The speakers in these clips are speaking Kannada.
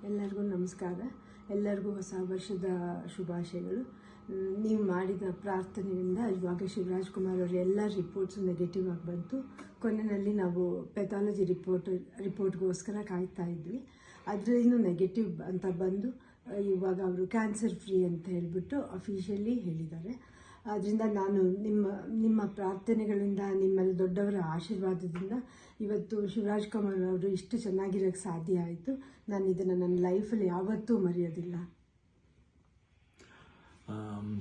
ಎಲ್ಲರಿಗೂ ನಮಸ್ಕಾರ. ಎಲ್ಲರಿಗೂ ಹೊಸ ವರ್ಷದ ಶುಭಾಶಯಗಳು. ನೀವು ಮಾಡಿದ ಪ್ರಾರ್ಥನೆಯಿಂದ ಇವಾಗ ಶಿವರಾಜ್ ಕುಮಾರ್ ಅವರ ಎಲ್ಲ ರಿಪೋರ್ಟ್ಸು ನೆಗೆಟಿವ್ ಆಗಿ ಬಂತು. ಕೊನೆಯಲ್ಲಿ ನಾವು ಪೆಥಾಲಜಿ ರಿಪೋರ್ಟ್ಗೋಸ್ಕರ ಕಾಯ್ತಾ ಇದ್ವಿ. ಅದರಲ್ಲೂ ನೆಗೆಟಿವ್ ಅಂತ ಬಂದು ಇವಾಗ ಅವರು ಕ್ಯಾನ್ಸರ್ ಫ್ರೀ ಅಂತ ಹೇಳಿಬಿಟ್ಟು ಅಫಿಷಿಯಲಿ ಹೇಳಿದ್ದಾರೆ. ಆದ್ದರಿಂದ ನಾನು ನಿಮ್ಮ ಪ್ರಾರ್ಥನೆಗಳಿಂದ, ನಿಮ್ಮಲ್ಲಿ ದೊಡ್ಡವರ ಆಶೀರ್ವಾದದಿಂದ ಇವತ್ತು ಶಿವರಾಜ್ ಕುಮಾರ್ ಅವರು ಇಷ್ಟು ಚೆನ್ನಾಗಿರೋಕ್ಕೆ ಸಾಧ್ಯ ಆಯಿತು. ನಾನು ಇದನ್ನು ನನ್ನ ಲೈಫಲ್ಲಿ ಯಾವತ್ತೂ ಮರೆಯೋದಿಲ್ಲ.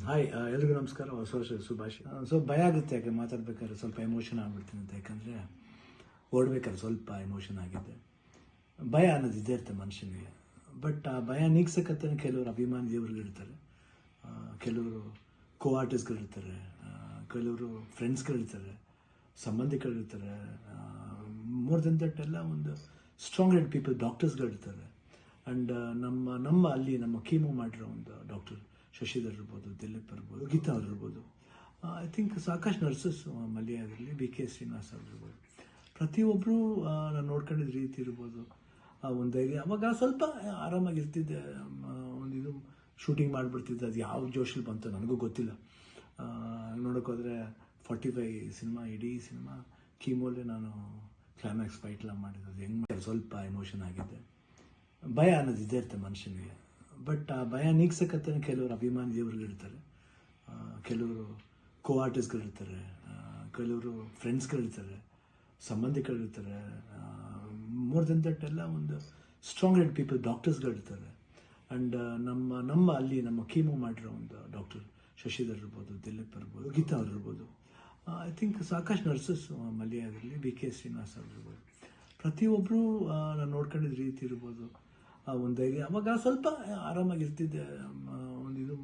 ಹಾಯ್, ಎಲ್ರಿಗೂ ನಮಸ್ಕಾರ, ಹೊಸ ವರ್ಷದ ಶುಭಾಶಯ. ಭಯ ಆಗುತ್ತೆ, ಯಾಕೆ ಮಾತಾಡ್ಬೇಕಾದ್ರೆ ಸ್ವಲ್ಪ ಎಮೋಷನ್ ಆಗ್ಬಿಡ್ತೀನಿ ಅಂತ. ಯಾಕಂದರೆ ಓಡ್ಬೇಕಾದ್ರೆ ಸ್ವಲ್ಪ ಎಮೋಷನ್ ಆಗಿದೆ. ಭಯ ಅನ್ನೋದು ಇದ್ದೇ ಇರುತ್ತೆ ಮನುಷ್ಯನಿಗೆ. ಬಟ್ ಆ ಭಯ ನೀಗ್ಸಕ್ಕಂತ ಕೆಲವರು ಅಭಿಮಾನಿ ದೇವರುಗಳಿರ್ತಾರೆ, ಕೆಲವರು ಕೋ ಆರ್ಟಿಸ್ಟ್ಗಳಿರ್ತಾರೆ, ಕೆಲವರು ಫ್ರೆಂಡ್ಸ್ಗಳಿರ್ತಾರೆ, ಸಂಬಂಧಿಕರಿರ್ತಾರೆ. ಮೋರ್ ದೆನ್ ದಟ್ ಎಲ್ಲ ಒಂದು ಸ್ಟ್ರಾಂಗ್ ಹೆಡ್ ಪೀಪಲ್, ಡಾಕ್ಟರ್ಸ್ಗಳಿರ್ತಾರೆ. ಆ್ಯಂಡ್ ನಮ್ಮ ಅಲ್ಲಿ ನಮ್ಮ ಕೀಮೋ ಮಾಡಿರೋ ಒಂದು ಡಾಕ್ಟರ್ ಶಶಿಧರ್ ಇರ್ಬೋದು, ದಿಲೀಪ್ ಇರ್ಬೋದು, ಗೀತಾ ಅವ್ರು ಇರ್ಬೋದು, ಐ ಥಿಂಕ್ ಸಾಕಷ್ಟು ನರ್ಸಸ್ ಮಲ್ಯಾದಲ್ಲಿ ಬಿ ಕೆ ಶ್ರೀನಿವಾಸ್ ಅವ್ರು ಇರ್ಬೋದು. ಪ್ರತಿಯೊಬ್ಬರು ನಾನು ನೋಡ್ಕೊಂಡಿದ್ದ ರೀತಿ ಇರ್ಬೋದು, ಒಂದು ಧೈರ್ಯ. ಅವಾಗ ಸ್ವಲ್ಪ ಆರಾಮಾಗಿರ್ತಿದ್ದೆ. ಇದು ಶೂಟಿಂಗ್ ಮಾಡಿಬಿಡ್ತಿದ್ದೆ. ಅದು ಯಾವ ಜೋಶಲ್ಲಿ ಬಂತು ನನಗೂ ಗೊತ್ತಿಲ್ಲ. ನೋಡೋಕ್ಕೋದ್ರೆ 45 ಸಿನಿಮಾ, ಇಡೀ ಸಿನಿಮಾ ಕೀಮೋಲೆ ನಾನು ಕ್ಲೈಮ್ಯಾಕ್ಸ್ ಫೈಟ್ಲ ಮಾಡಿದ್ದು. ಅದು ಹೆಂಗೆ ಸ್ವಲ್ಪ ಎಮೋಷನ್ ಆಗಿದೆ. ಭಯ ಅನ್ನೋದು ಇದ್ದೇ ಇರುತ್ತೆ ಮನುಷ್ಯನಿಗೆ. ಬಟ್ ಆ ಭಯ ನೀಗ್ಸಕ್ಕಂತ ಕೆಲವರು ಅಭಿಮಾನಿ ದೇವರುಗಳಿರ್ತಾರೆ, ಕೆಲವರು ಕೋ ಆರ್ಟಿಸ್ಟ್ಗಳಿರ್ತಾರೆ, ಕೆಲವರು ಫ್ರೆಂಡ್ಸ್ಗಳಿರ್ತಾರೆ, ಸಂಬಂಧಿಕರಿರ್ತಾರೆ. ಮೋರ್ ದೆನ್ ದಟ್ ಎಲ್ಲ ಒಂದು ಸ್ಟ್ರಾಂಗ್ ಹೆಡ್ ಪೀಪಲ್, ಡಾಕ್ಟರ್ಸ್ಗಳಿರ್ತಾರೆ. ಆ್ಯಂಡ್ ನಮ್ಮ ಅಲ್ಲಿ ನಮ್ಮ ಕೀಮೋ ಮಾಡಿರೋ ಒಂದು ಡಾಕ್ಟರ್ ಶಶಿಧರ್ ಇರ್ಬೋದು, ದಿಲೀಪ್ ಇರ್ಬೋದು, ಗೀತಾ ಅವ್ರು ಇರ್ಬೋದು, ಐ ಥಿಂಕ್ ಸಾಕಷ್ಟು ನರ್ಸಸ್ ಮಲ್ಯಾದಲ್ಲಿ ಬಿ ಕೆ ಶ್ರೀನಿವಾಸ್ ಅವ್ರು ಇರ್ಬೋದು. ಪ್ರತಿಯೊಬ್ಬರು ನಾನು ನೋಡ್ಕೊಂಡಿದ್ದ ರೀತಿ ಇರ್ಬೋದು, ಒಂದು ಧೈರ್ಯ. ಅವಾಗ ಸ್ವಲ್ಪ ಆರಾಮಾಗಿರ್ತಿದ್ದೆ. ಇದು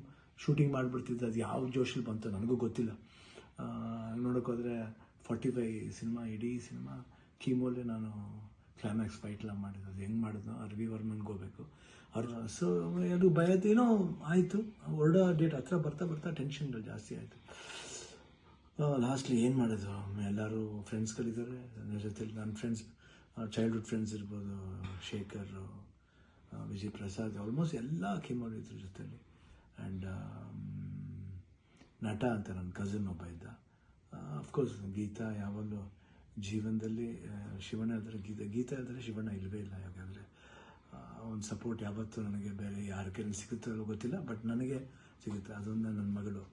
ಶೂಟಿಂಗ್ ಮಾಡಿಬಿಡ್ತಿದ್ದೆ. ಅದು ಯಾವ ಜೋಶಲ್ಲಿ ಬಂತು ನನಗೂ ಗೊತ್ತಿಲ್ಲ. ನೋಡೋಕ್ಕೋದ್ರೆ 45 ಸಿನಿಮಾ, ಇಡೀ ಸಿನಿಮಾ ಕೀಮೋಲೆ ನಾನು ಕ್ಲೈಮ್ಯಾಕ್ಸ್ ಫೈಟ್ಲ ಮಾಡಿದ್ದು. ಅದು ಹೆಂಗೆ ಮಾಡಿದ್ನೋ ರವಿ ವರ್ಮನ್ಗೆ ಹೋಗ್ಬೇಕು ಅವ್ರು. ಸೊ ಅದು ಭಯದೇನೋ ಆಯಿತು. ಹೊರಡೋ ಡೇಟ್ ಹತ್ರ ಬರ್ತಾ ಟೆನ್ಷನ್ಗಳು ಜಾಸ್ತಿ ಆಯಿತು. ಲಾಸ್ಟ್ಲಿ ಏನು ಮಾಡೋದು, ಎಲ್ಲರೂ ಫ್ರೆಂಡ್ಸ್ಗಳಿದ್ದಾರೆ ನನ್ನ ಜೊತೆಲಿ. ನನ್ನ ಫ್ರೆಂಡ್ಸ್, ಚೈಲ್ಡ್ಹುಡ್ ಫ್ರೆಂಡ್ಸ್ ಇರ್ಬೋದು, ಶೇಖರ್, ವಿಜಯ್ ಪ್ರಸಾದ್, ಆಲ್ಮೋಸ್ಟ್ ಎಲ್ಲ ಕೀಮೋಲಿದ್ರ ಜೊತೆಲಿ. ಆ್ಯಂಡ್ ನಟ ಅಂತ ನನ್ನ ಕಸಿನ್ ಒಬ್ಬ ಇದ್ದ. ಅಫ್ಕೋರ್ಸ್ ಗೀತಾ ಯಾವಾಗಲೂ ಜೀವನದಲ್ಲಿ ಶಿವಣ್ಣ ಇದ್ದರೆ ಗೀತಾ ಇದ್ದರೆ ಶಿವಣ್ಣ ಇಲ್ಲವೇ ಇಲ್ಲ. ಯಾಕಂದರೆ ಒಂದು ಸಪೋರ್ಟ್ ಯಾವತ್ತೂ ನನಗೆ ಬೇರೆ ಯಾರ ಕೈಯಲ್ಲಿ ಸಿಗುತ್ತೋ ಗೊತ್ತಿಲ್ಲ, ಬಟ್ ನನಗೆ ಸಿಗುತ್ತೆ. ಅದೊಂದು ನನ್ನ ಮಗಳು